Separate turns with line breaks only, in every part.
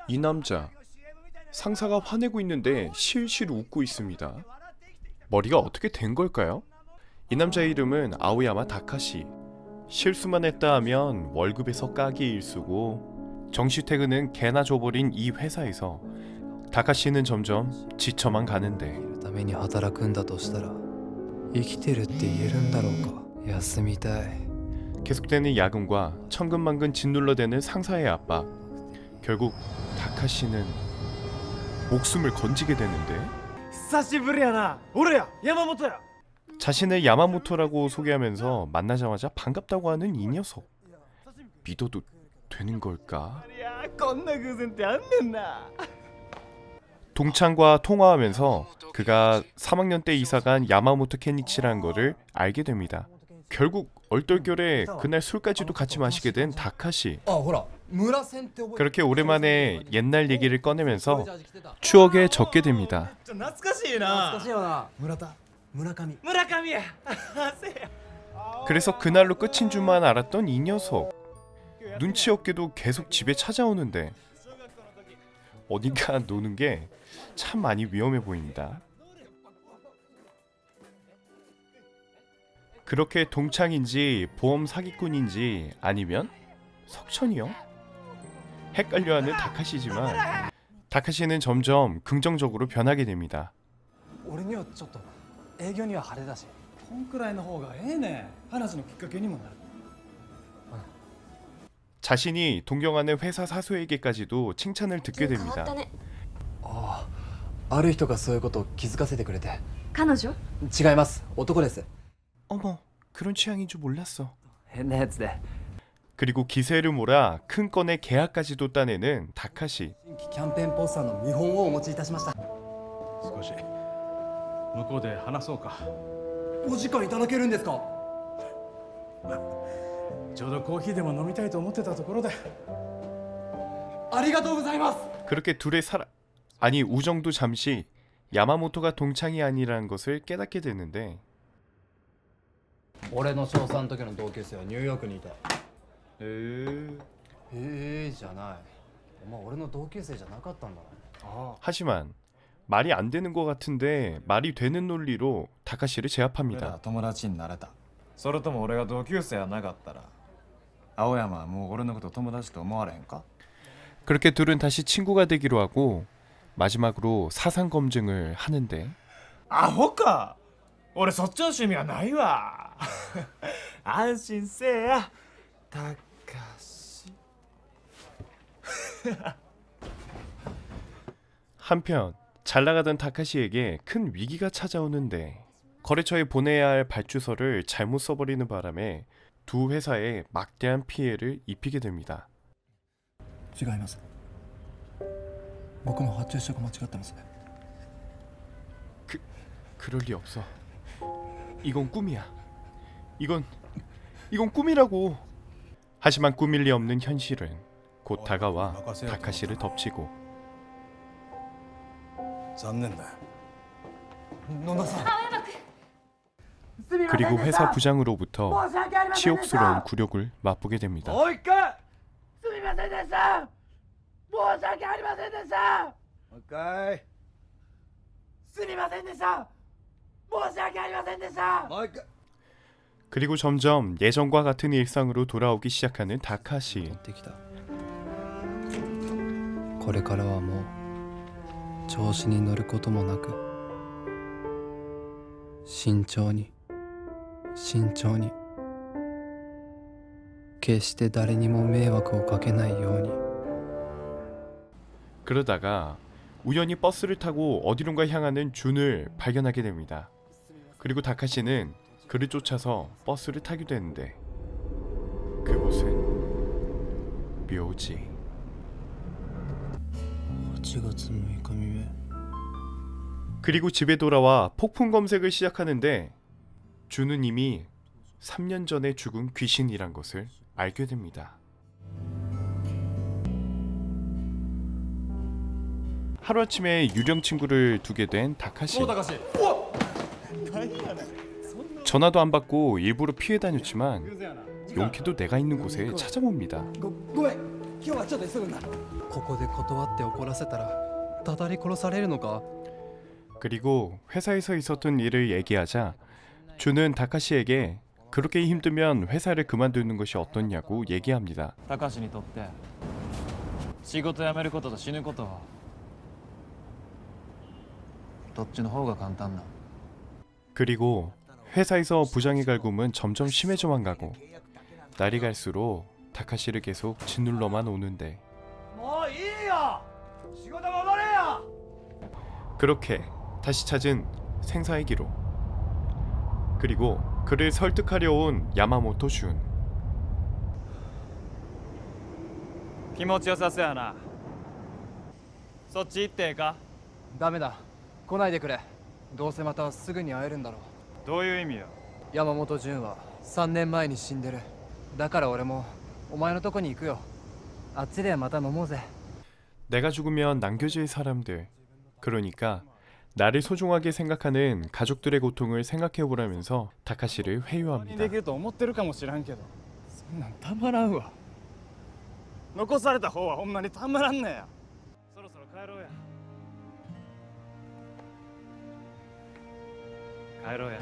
이 남자, 상사가 화내고 있는데 실실 웃고 있습니다. 머리가 어떻게 된 걸까요? 이 남자의 이름은 아오야마 다카시. 실수만 했다 하면 월급에서 까기 일수고 정시 퇴근은 개나 줘버린 이 회사에서 다카시는 점점 지쳐만 가는데
ために働くんだとしたら生きてるって言えるんだろうか。休みたい。
계속되는 야근과 천근만근 짓눌러대는 상사의 압박. 결국 다카시는 목숨을 건지게 되는데
久しぶりやな。俺や山本や。
자신을 야마모토라고 소개하면서 만나자마자 반갑다고 하는 이 녀석. 믿어도 되는 걸까?
いやこんな偶然ってあんねんな。
동창과 통화하면서 그가 3학년 때 이사간 야마모토 케니치라는 거를 알게 됩니다. 결국 얼떨결에 그날 술까지도 같이 마시게 된 다카시.
あ、ほら、村線って覚えてる。
그렇게 오랜만에 옛날 얘기를 꺼내면서 추억에 젖게 됩니다.
懐かしいな。
懐かしいよな。村上。
村上や。せや。
그래서 그날로 끝인 줄만 알았던 이 녀석. 눈치 없게도 계속 집에 찾아오는데 어딘가 노는 게 참 많이 위험해 보입니다. 그렇게 동창인지 보험 사기꾼인지 아니면 석천이요? 헷갈려하는 다카시지만 다카시는 점점 긍정적으로 변하게 됩니다.
俺にはちょっと営業には晴れだし。
こんくらいの方がええねん。話のきっかけにもなる。
자신이 동경하는 회사 사수에게까지도 칭찬을 듣게
変わった
됩니다.
ね。
ああ、ある人がそういうことを気づかせてくれて。
彼女？
違います。男です。
어머, 그런 취향인 줄 몰랐어.
変なやつで。
그리고 기세를 몰아 큰 건의 계약까지도 따내는 다카시.
新規キャンペーンポスターの見本をお持ちいたしました。
少し向こうで話そうか。
お時間いただけるんですか。
ちょうどコーヒーでも飲みたいと思ってたところで。
ありがとうございます。
그렇게 둘의 아니 우정도 잠시 야마모토가 동창이 아니라는 것을 깨닫게 되는데
俺の小3の時の同級生はニューヨークにいた。じゃない。お前俺の同級生じゃなかったんだ。
하지만 말이 안 되는 것 같은데 말이 되는 논리로 다카시를
俺ら
제압합니다.
友達になれた。それとも俺が同級生やなかったら青山はもう俺のこと友達と思われへんか？
그렇게 둘은 다시 친구가 되기로 하고 마지막으로 사상 검증을 하는데
アホか。俺そっちの趣味はないわ。安心せえや。たかし。
한편 잘 나가던 다카시에게 큰 위기가 찾아오는데 거래처에 보내야 할 발주서를 잘못 써버리는 바람에 두 회사에 막대한 피해를 입히게 됩니다.
違います。僕の発注書が間違ってます。
그럴 리 없어. 이건 꿈이야. 이건 꿈이라고. 하지만 꿈일 리 없는 현실은 곧 다가와 다카시를 덮치고
残念だよ。
野田さん。
그리고 회사 부장으로부터 치욕스러운 굴욕을 맛보게 됩니다.
もう一回。すみませんでした。申し訳ありませんでした。もう一回。すみませんでした。申し訳ありませんでした。もう一回。
그리고 점점 예전과 같은 일상으로 돌아오기 시작하는 다카시.
できた。これからはもう調子に乗ることもなく慎重に慎重に決して誰にも迷惑をかけないように。
그러다가 우연히 버스를 타고 어디론가 향하는 준을 발견하게 됩니다. 그리고 다카시는 그를 쫓아서 버스를 타게 되는데 그곳은 묘지.
8月6日未明。
그리고 집에 돌아와 폭풍 검색을 시작하는데 준은 이미 3년 전에 죽은 귀신이란 것을 알게 됩니다. 하루아침에 유령 친구를 두게 된 다카시. 전화도 안 받고 일부러 피해 다녔지만 용케도 내가 있는 곳에 찾아옵니다.
ごめん。
今日はちょっと急ぐんだ
ここで断って怒らせたらたたり殺されるのか
그리고 회사에서 있었던 일을 얘기하자 주는 다카시에게 그렇게 힘들면 회사를 그만두는 것이 어떻냐고 얘기합니다.
高橋にとって仕事辞めることと死ぬことはどっちの方が簡単な
그리고 회사에서 부장의 갈굼은 점점 심해져만 가고 날이 갈수록 다카시를 계속 짓눌러만 오는데
もういいよ仕事戻れよ
그렇게 다시 찾은 생사의 기록 그리고 그를 설득하려 온 야마모토 준
気持ちよさそうやなそっち行ってええか
ダメだ来ないでくれどうせまたすぐに会えるんだろう
どういう意味よ
山本潤は3年前に死んでるだから俺もお前のとこに行くよあっちでまた飲もうぜ
내가 죽으면 남겨질 사람들 그러니까 나를 소중하게 생각하는 가족들의 고통을 생각해보라면서 다카시를
に
회유합니다.
できると思ってるかもしらんけどそんなんたまらんわ残された方はほんまにたまらんねやそろそろ帰ろうや帰ろうや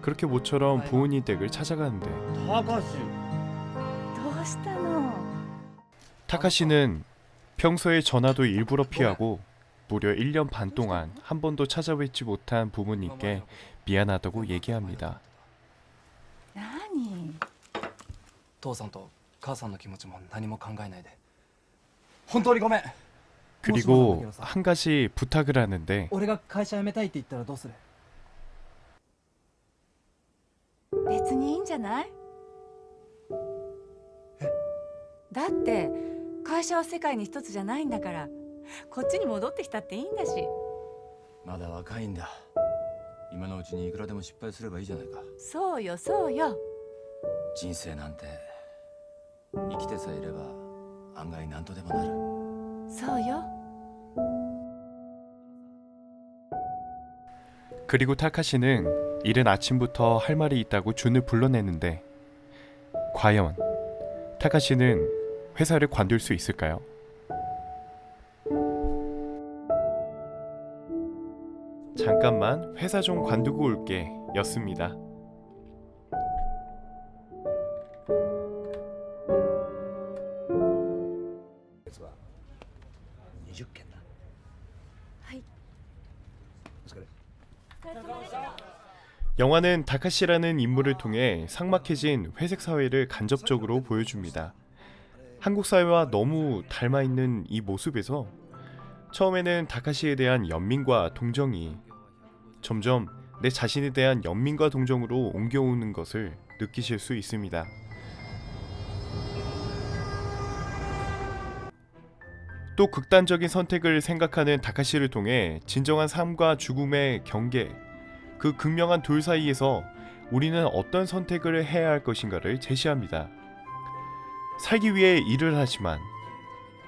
그렇게 모처럼 부은이 댁을 찾아가는데
高橋
どうしたの
타카시는 평소에 전화도 일부러 피하고 무려 1년 반 동안 한 번도 찾아뵙지 못한 부모님께 미안하다고 얘기합니다.
何
父さんと母さんの気持ちも何も考えないで
本当にごめん
그리고 한 가지 부탁을 하는데
俺が会社辞めたいって言ったらどうする
別にいいんじゃないだって会社は世界に一つじゃないんだからこっちに戻ってきたっていいんだし
まだ若いんだ今のうちにいくらでも失敗すればいいじゃないか
そうよそうよ
人生なんて生きてさえいれば案外何とでもなる
そうよ
그리고 타카시는 이른 아침부터 할 말이 있다고 준을 불러내는데 과연 타카시는 회사를 관둘 수 있을까요? 잠깐만 회사 좀 관두고 올게 였습니다. 영화는 다카시라는 인물을 통해 삭막해진 회색 사회를 간접적으로 보여줍니다. 한국 사회와 너무 닮아있는 이 모습에서 처음에는 다카시에 대한 연민과 동정이 점점 내 자신에 대한 연민과 동정으로 옮겨오는 것을 느끼실 수 있습니다. 또 극단적인 선택을 생각하는 다카시를 통해 진정한 삶과 죽음의 경계, 그 극명한 둘 사이에서 우리는 어떤 선택을 해야 할 것인가를 제시합니다. 살기 위해 일을 하지만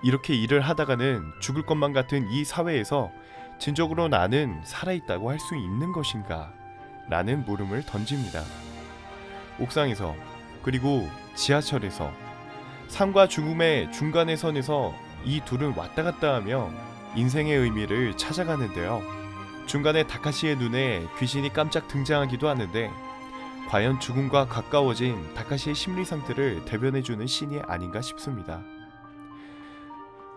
이렇게 일을 하다가는 죽을 것만 같은 이 사회에서 진정으로 나는 살아있다고 할 수 있는 것인가? 라는 물음을 던집니다. 옥상에서 그리고 지하철에서 삶과 죽음의 중간의 선에서 이 둘은 왔다 갔다 하며 인생의 의미를 찾아가는데요. 중간에 다카시의 눈에 귀신이 깜짝 등장하기도 하는데 과연 죽음과 가까워진 다카시의 심리 상태를 대변해주는 씬이 아닌가 싶습니다.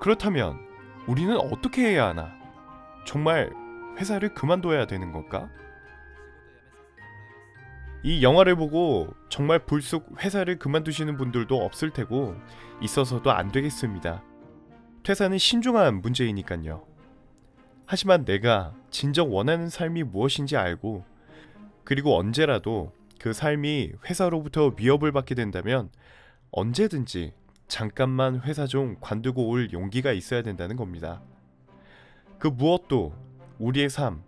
그렇다면 우리는 어떻게 해야 하나? 정말 회사를 그만둬야 되는 걸까? 이 영화를 보고 정말 불쑥 회사를 그만두시는 분들도 없을 테고 있어서도 안 되겠습니다. 퇴사는 신중한 문제이니까요. 하지만 내가 진정 원하는 삶이 무엇인지 알고 그리고 언제라도 그 삶이 회사로부터 위협을 받게 된다면 언제든지 잠깐만 회사 좀 관두고 올 용기가 있어야 된다는 겁니다. 그 무엇도 우리의 삶,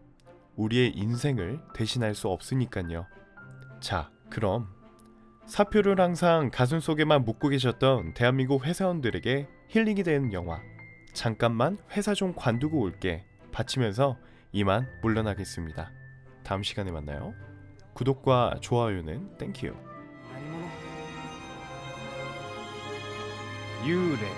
우리의 인생을 대신할 수 없으니까요. 자, 그럼 사표를 항상 가슴속에만 묻고 계셨던 대한민국 회사원들에게 힐링이 되는 영화 잠깐만 회사 좀 관두고 올게 바치면서 이만 물러나겠습니다. 다음 시간에 만나요. 구독과 좋아요는 땡큐.
何者
幽霊